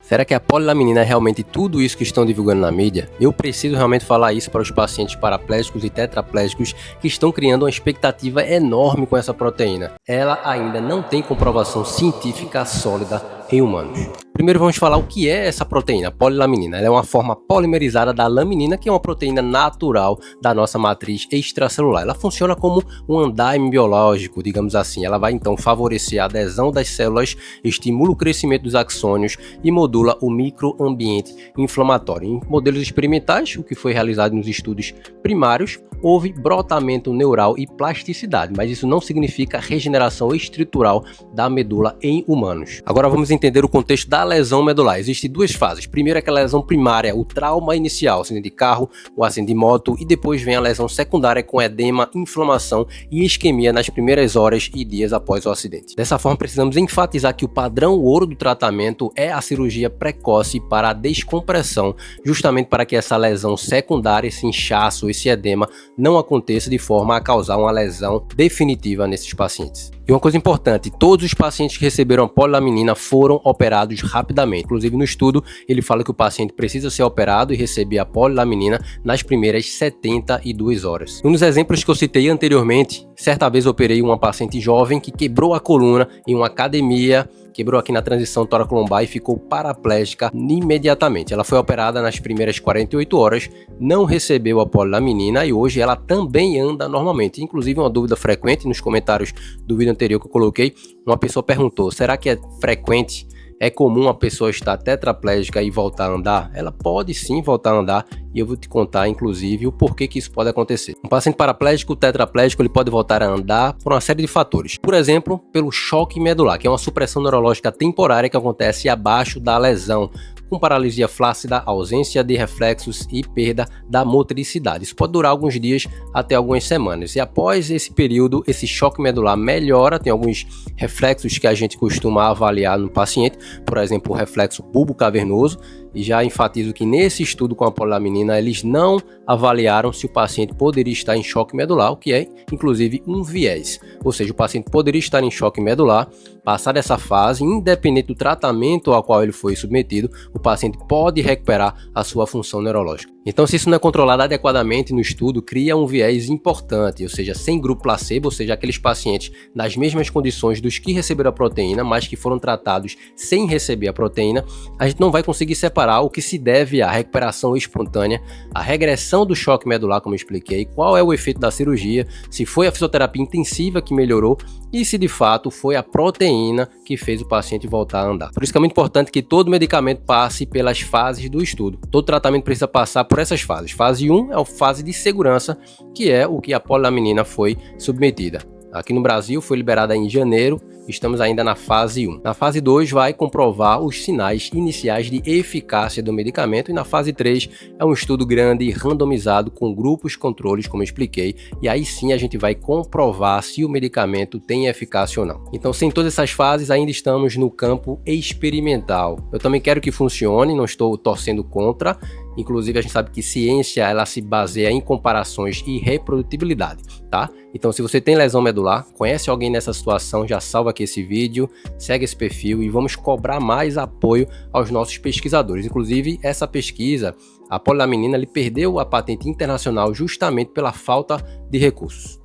Será que a polilaminina é realmente tudo isso que estão divulgando na mídia? Eu preciso realmente falar isso para os pacientes paraplégicos e tetraplégicos que estão criando uma expectativa enorme com essa proteína. Ela ainda não tem comprovação científica sólida em humanos. Primeiro vamos falar o que é essa proteína, a polilaminina. Ela é uma forma polimerizada da laminina, que é uma proteína natural da nossa matriz extracelular. Ela funciona como um andaime biológico, digamos assim. Ela vai então favorecer a adesão das células, estimula o crescimento dos axônios e modula o microambiente inflamatório. Em modelos experimentais, o que foi realizado nos estudos primários, houve brotamento neural e plasticidade, mas isso não significa regeneração estrutural da medula em humanos. Agora vamos entender o contexto da lesão medular. Existem duas fases. Primeiro é aquela lesão primária, o trauma inicial, acidente de carro, o acidente de moto, e depois vem a lesão secundária com edema, inflamação e isquemia nas primeiras horas e dias após o acidente. Dessa forma, precisamos enfatizar que o padrão ouro do tratamento é a cirurgia precoce para a descompressão, justamente para que essa lesão secundária, esse inchaço, esse edema, não aconteça de forma a causar uma lesão definitiva nesses pacientes. E uma coisa importante, todos os pacientes que receberam a polilaminina foram operados rapidamente. Inclusive no estudo ele fala que o paciente precisa ser operado e receber a polilaminina nas primeiras 72 horas. Um dos exemplos que eu citei anteriormente, certa vez eu operei uma paciente jovem que quebrou a coluna em uma academia, quebrou aqui na transição toracolombar e ficou paraplégica imediatamente. Ela foi operada nas primeiras 48 horas, não recebeu a polilaminina e hoje ela também anda normalmente. Inclusive uma dúvida frequente nos comentários do vídeo anterior que eu coloquei, uma pessoa perguntou, será que é frequente? É comum a pessoa estar tetraplégica e voltar a andar? Ela pode sim voltar a andar e eu vou te contar, inclusive, o porquê que isso pode acontecer. Um paciente paraplégico, tetraplégico, ele pode voltar a andar por uma série de fatores. Por exemplo, pelo choque medular, que é uma supressão neurológica temporária que acontece abaixo da lesão, com paralisia flácida, ausência de reflexos e perda da motricidade. Isso pode durar alguns dias até algumas semanas. E após esse período, esse choque medular melhora, tem alguns reflexos que a gente costuma avaliar no paciente, por exemplo, o reflexo bulbo cavernoso, e já enfatizo que nesse estudo com a polilaminina eles não avaliaram se o paciente poderia estar em choque medular, o que é inclusive um viés. Ou seja, o paciente poderia estar em choque medular, passar dessa fase, independente do tratamento ao qual ele foi submetido, o paciente pode recuperar a sua função neurológica. Então, se isso não é controlado adequadamente no estudo, cria um viés importante, ou seja, sem grupo placebo, ou seja, aqueles pacientes nas mesmas condições dos que receberam a proteína, mas que foram tratados sem receber a proteína, a gente não vai conseguir separar o que se deve à recuperação espontânea, à regressão do choque medular, como eu expliquei, qual é o efeito da cirurgia, se foi a fisioterapia intensiva que melhorou e se de fato foi a proteína que fez o paciente voltar a andar. Por isso que é muito importante que todo medicamento passe pelas fases do estudo. Todo tratamento precisa passar por essas fases. Fase 1 é a fase de segurança, que é o que a polilaminina foi submetida. Aqui no Brasil foi liberada em janeiro, estamos ainda na fase 1. Na fase 2 vai comprovar os sinais iniciais de eficácia do medicamento e na fase 3 é um estudo grande e randomizado com grupos controles, como eu expliquei, e aí sim a gente vai comprovar se o medicamento tem eficácia ou não. Então, sem todas essas fases, ainda estamos no campo experimental. Eu também quero que funcione, não estou torcendo contra. Inclusive, a gente sabe que ciência ela se baseia em comparações e reprodutibilidade, tá? Então, se você tem lesão medular, conhece alguém nessa situação, já salva aqui esse vídeo, segue esse perfil e vamos cobrar mais apoio aos nossos pesquisadores. Inclusive, essa pesquisa, a polilaminina, ele perdeu a patente internacional justamente pela falta de recursos.